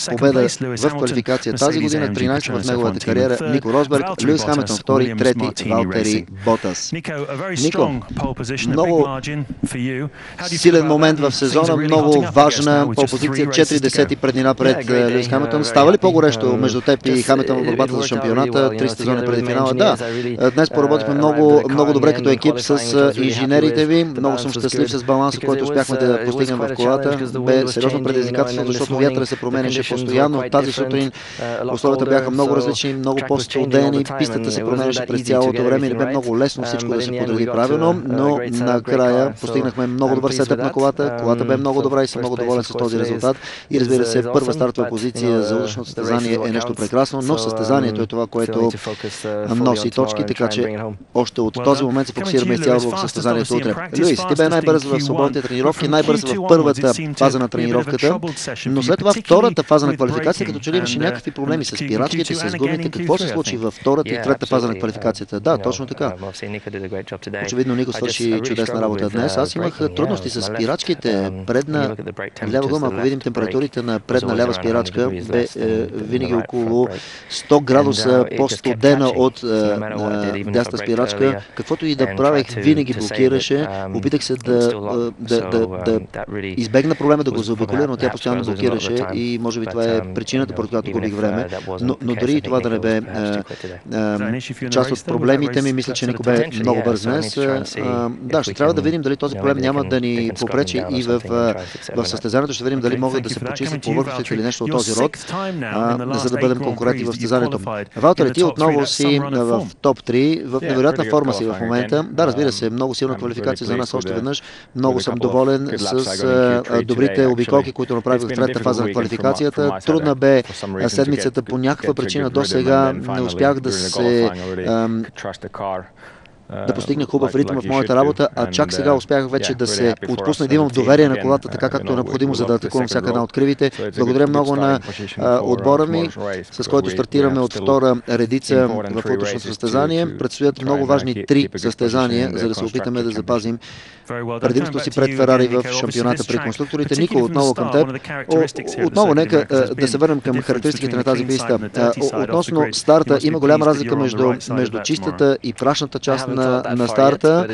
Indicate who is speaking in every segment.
Speaker 1: победа в квалификация тази година, 13 в неговата кариера, Нико Росберг, Луис Хамилтън втори, трети Валтери Ботас. Нико, много силен момент в сезона, много важна позиция, 4 преднина пред Луис Хамилтън. Става ли по-горещо между теб и Хамилтън в борбата за шампионата, 3 сезони преди финала? Да, днес поработихме много добре като екип с инженерите ви. Много съм щастлив с баланса, който успяхме да постигнем в колата. Бе сериозно предизвикателство, защото вятъра се променяше постоянно. Тази сутрин условията бяха много различни, много по-студени, пистата се променяше през цялото време и не бе много лесно всичко да се подреди правилно, но накрая постигнахме много добър сетъп на колата. Колата бе много добра и съм много доволен с този резултат. И разбира се, първа стартова позиция за утрешното състезание е нещо прекрасно, но състезанието е това, което носи точки, така че още от този момент се фокусираме изцяло в състезанието утре. Луис, ти бе най-бърз в свободните тренировки, най-бърз в първата фаза на тренировката, но след това втората фаза на квалификация, като че ли имаше някакви проблеми с спирачките, с гумите. Какво се случи във втората и третата фаза на квалификацията? Да, точно така. Очевидно Нико свърши чудесна работа днес. Аз имах трудности с спирачките. Предна лява гума, ако видим температурите на предна лява спирачка, бе винаги около 100 градуса по-студена от дясна спирачка. Каквото и да правех, винаги блокираше. Опитах се да избегна проблема, да го заобиколя, но тя постоянно блокираше и може би това е причината, поради която губих време. Но дори и това да не бе част от проблемите ми, мисля, че Нико бе много бърз днес. Да, ще трябва да видим дали този проблем няма да ни попречи и в състезанието. Ще видим дали могат да се почистят повърхностите или нещо от този род, за да бъдем конкурентни в състезанието. Валтери, ти отново си в топ 3, в невероятна форма си в момента. Да, разбира се, много силна квалификация за нас още веднъж. Много съм доволен с добрите обиколки, които направих в третата фаза на квалификацията. Трудна бе седмицата по някаква причина. До сега не успях да постигна хубав ритъм в моята работа, а чак сега успях вече да се отпусна и да имам доверие на колата, така както е необходимо, за да атакувам всяка една от кривите. Благодаря много на отбора ми, с който стартираме от втора редица в утрешното състезание. Предстоят много важни 3 състезания, за да се опитаме да запазим предимството си пред Ферари в шампионата при конструкторите. Нико, отново към теб. Отново нека да се върнем към характеристиките на тази писта. Относно старта, има голяма разлика между чистата и прашната част на старта.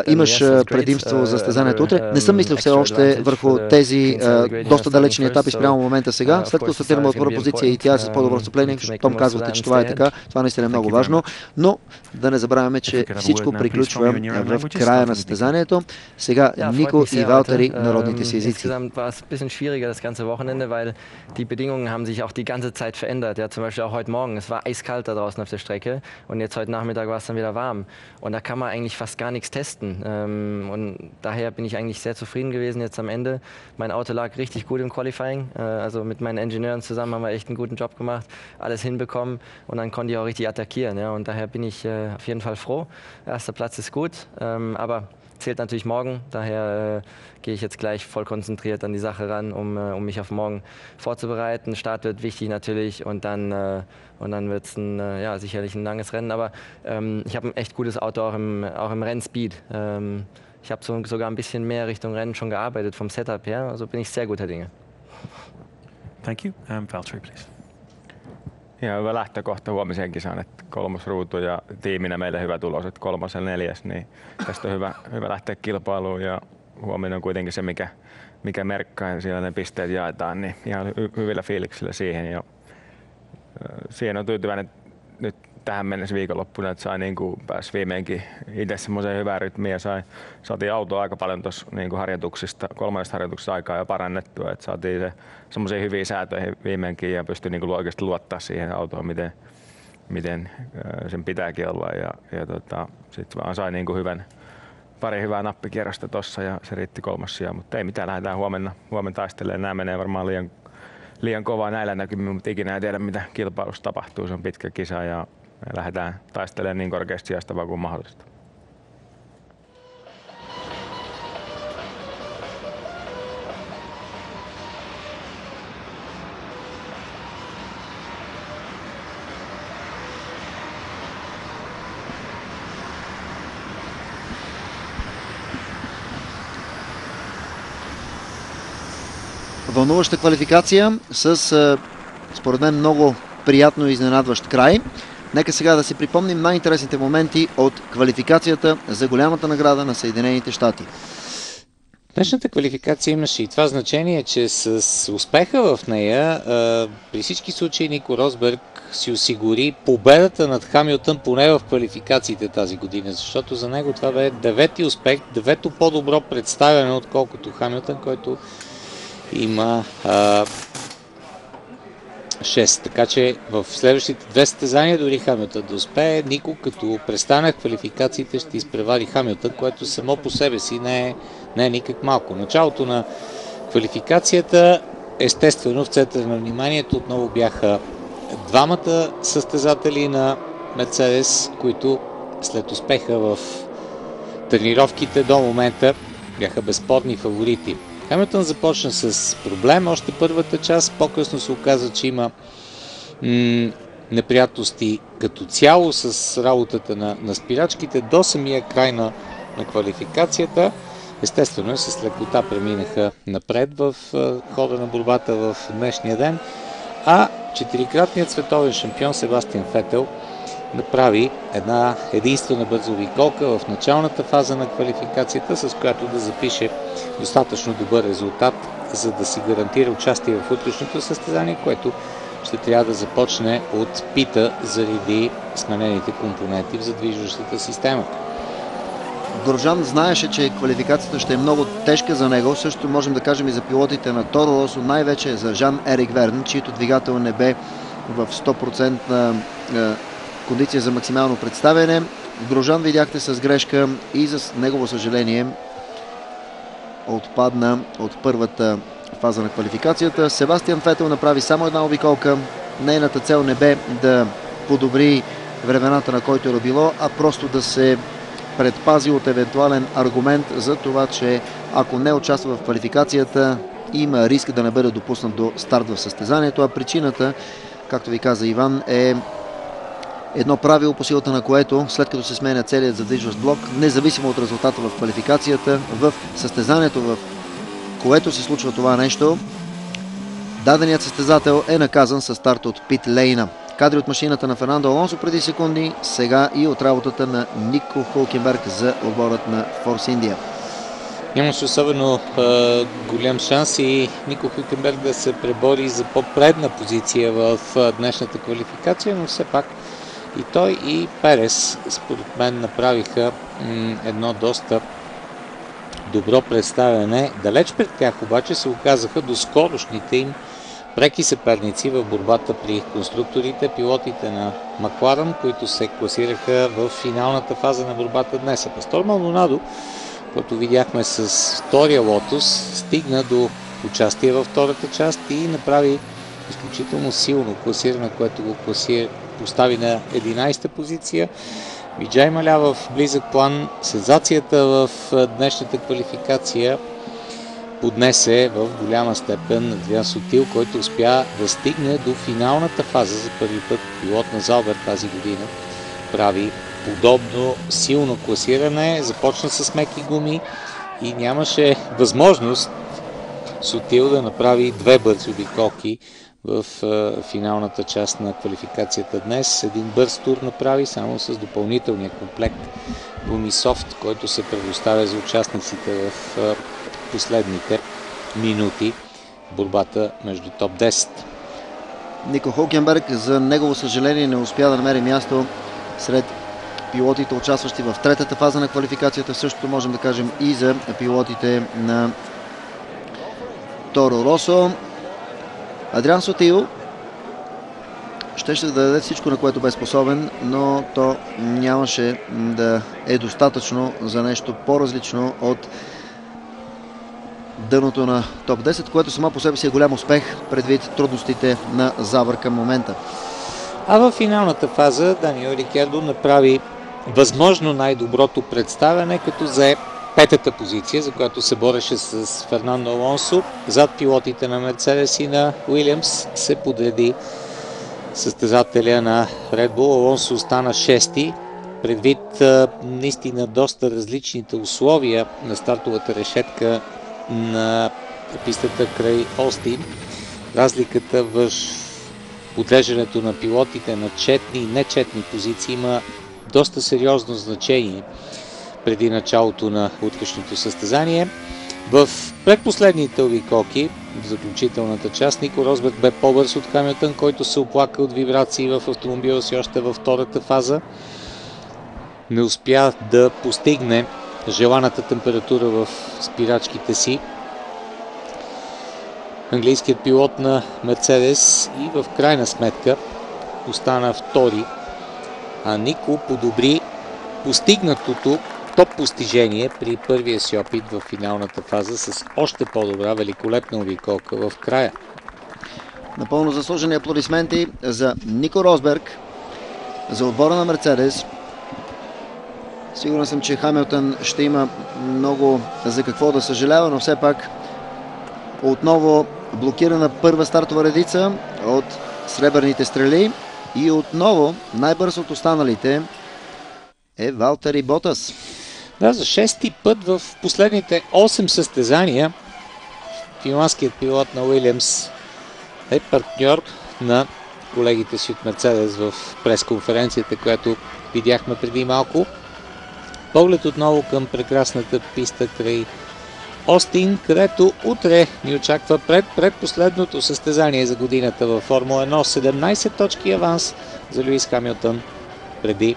Speaker 1: Имаш предимство за състезанието утре. Не съм мислил все още върху тези доста далечни етапи спрямо момента сега. След като стартираме от първа позиция и тя е с по-добро встъпление, щом казвате, че това е така, това наистина е много важно. Но да не забравяме, че всичко приключва в края на състезанието. Сега Нико и Валтери, народните си езици.
Speaker 2: Die Bedingungen haben sich auch die ganze Zeit verändert. Ja, zum Beispiel auch heute Morgen. Es war eiskalt da draußen auf der Strecke und jetzt heute Nachmittag war es dann wieder warm. Und da kann man eigentlich fast gar nichts testen. Und daher bin ich eigentlich sehr zufrieden gewesen jetzt am Ende. Mein Auto lag richtig gut im Qualifying. Also mit meinen Ingenieuren zusammen haben wir echt einen guten Job gemacht, alles hinbekommen und dann konnte ich auch richtig attackieren. Ja. Und daher bin ich auf jeden Fall froh. Erster Platz ist gut, aber zählt natürlich morgen, daher gehe ich jetzt gleich voll konzentriert an die Sache ran, um mich auf morgen vorzubereiten. Start wird wichtig natürlich und dann wird es ja, sicherlich ein langes Rennen, aber ich habe ein echt gutes Auto auch im Rennspeed. Ich habe sogar ein bisschen mehr Richtung Rennen schon gearbeitet vom Setup her, also bin ich sehr guter Dinge.
Speaker 3: Thank you. Valtteri, please.
Speaker 4: Ihan hyvä lähtökohta huomiseen kisaan, että 3. ruutu ja tiiminä meille hyvä tulos, että 3. ja 4. Niin tästä on hyvä lähteä kilpailuun ja huominen on kuitenkin se, mikä merkkaa ja siellä ne pisteet jaetaan, niin ihan hyvillä fiiliksillä siihen. Ja siihen on tyytyväinen nyt tähän mennessä viikonloppuna, että sai pääsi viimeinkin itse semmoiseen hyvään rytmiin ja saatiin autoa aika paljon tuossa kolmannesta harjoituksesta aikaa jo parannettua, että saatiin se semmoisia hyviä säätöjä viimeinkin ja pystyi oikeasti luottaa siihen autoon, miten sen pitääkin olla ja sitten vaan sai pari hyvää nappikierrosta tossa ja se riitti 3. sija, mutta ei mitään, lähdetään huomenna taistelemaan. Nämä menee varmaan liian kovaa näillä näkymin, mutta ikinä ei tiedä mitä kilpailussa tapahtuu. Se on pitkä kisa ja lähdetään taistelemaan niin korkeasta sijasta vaan kuin mahdollista.
Speaker 1: Вълнуваща квалификация с, според мен, много приятно и изненадващ край. Нека сега да си припомним най-интересните моменти от квалификацията за голямата награда на Съединените щати.
Speaker 5: Днешната квалификация имаше и това значение, че с успеха в нея при всички случаи Нико Росберг си осигури победата над Хамилтън поне в квалификациите тази година, защото за него това бе 9-ти успех, 9-то по-добро представяне, отколкото Хамилтън, който има 6. Така че в следващите две състезания дори Хамилтън да успее, Нико като престане в квалификациите ще изпревари Хамилтън, което само по себе си не е никак малко. Началото на квалификацията, естествено в центъра на вниманието отново бяха двамата състезатели на Мерцедес, които след успеха в тренировките до момента бяха безспорни фаворити. Хамилтън започна с проблем още първата част, по-късно се оказа, че има неприятности като цяло с работата на спирачките до самия край на квалификацията. Естествено, с лекота преминаха напред в хода на борбата в днешния ден, а четирикратният световен шампион Себастиан Фетел направи една единствена бърза обиколка в началната фаза на квалификацията, с която да запише достатъчно добър резултат, за да си гарантира участие в утрешното състезание, което ще трябва да започне от пита заради сменените компоненти в задвижващата система.
Speaker 1: Гросжан знаеше, че квалификацията ще е много тежка за него. Също можем да кажем и за пилотите на Торо Росо, най-вече за Жан-Ерик Верн, чието двигател не бе в 100% кондиция за максимално представяне. Гросжан видяхте с грешка и за негово съжаление отпадна от първата фаза на квалификацията. Себастиан Фетел направи само една обиколка. Нейната цел не бе да подобри времената, на който е било, а просто да се предпази от евентуален аргумент за това, че ако не участва в квалификацията, има риск да не бъде допуснат до старт в състезанието, а причината, както ви каза Иван, е едно правило, по силата на което, след като се сменя целият задвижващ блок, независимо от резултата в квалификацията, в състезанието, в което се случва това нещо, даденият състезател е наказан със старт от пит лейна. Кадри от машината на Фернандо Алонсо преди секунди, сега и от работата на Нико Хулкенберг за отборът на Форс Индия.
Speaker 5: Нямаше особено голям шанс и Нико Хулкенберг да се пребори за по-предна позиция в днешната квалификация, но все пак и той и Перес, според мен, направиха едно доста добро представяне. Далеч пред тях обаче се оказаха доскорошните им преки съперници в борбата при конструкторите, пилотите на Макларен, които се класираха в финалната фаза на борбата днес. Пастор Малдонадо, който видяхме с втория Лотус, стигна до участие във втората част и направи изключително силно класиране, което го постави на 11-та позиция. Виджай Маля в близък план. Сензацията в днешната квалификация поднесе в голяма степен Адриан Сотил, който успя да стигне до финалната фаза. За първи път пилот на Заубер тази година прави подобно силно класиране. Започна с меки гуми и нямаше възможност Сотил да направи две бързи обиколки в финалната част на квалификацията днес. Един бърз тур направи само с допълнителния комплект гуми софт, който се предоставя за участниците в последните минути борбата между топ 10.
Speaker 1: Нико Хулкенберг, за негово съжаление, не успя да намери място сред пилотите, участващи в третата фаза на квалификацията. Същото можем да кажем и за пилотите на Торо Росо. Адриан Сотил щеше да даде всичко, на което бе способен, но то нямаше да е достатъчно за нещо по-различно от дъното на топ 10, което сама по себе си е голям успех предвид трудностите на Завър към момента.
Speaker 5: А в финалната фаза Даниел Рикардо направи възможно най-доброто представяне, като зае петата позиция, за която се бореше с Фернандо Алонсо. Зад пилотите на Мерцедес и на Уилямс се подреди състезателя на Red Bull. Алонсо остана шести. Предвид наистина доста различните условия на стартовата решетка на пистата край Остин. Разликата в подреждането на пилотите на четни и нечетни позиции има доста сериозно значение преди началото на утрешното състезание. В предпоследните обиколки, в заключителната част, Нико Росберг бе по-бърз от Хамилтън, който се оплака от вибрации в автомобила си още във втората фаза. Не успя да постигне желаната температура в спирачките си. Английският пилот на Мерцедес и в крайна сметка остана втори, а Нико подобри постигнатото топ постижение при първия си опит в финалната фаза с още по-добра, великолепна обиколка в края.
Speaker 1: Напълно заслужени аплодисменти за Нико Росберг, за отбора на Мерцедес. Сигурен съм, че Хамилтън ще има много за какво да съжалява, но все пак отново блокирана първа стартова редица от сребърните стрели и отново най-бърз от останалите е Валтери Ботас.
Speaker 5: Да, за шести път в последните 8 състезания финландският пилот на Уилямс е партньор на колегите си от Мерцедес в пресконференцията, която видяхме преди малко. Поглед отново към прекрасната писта край Остин, където утре ни очаква предпоследното състезание за годината във Формула 1. 17 точки аванс за Луис Хамилтън преди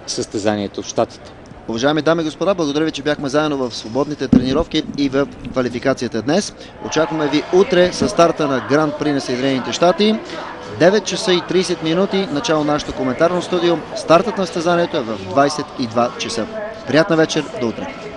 Speaker 5: състезанието в Щатите.
Speaker 1: Уважаеми дами и господа, благодаря ви, че бяхме заедно в свободните тренировки и в квалификацията днес. Очакваме ви утре с старта на Гран При на Съединените щати. 9 часа и 30 минути, начало на нашето коментарно студио. Стартът на състезанието е в 22 часа. Приятна вечер, до утре!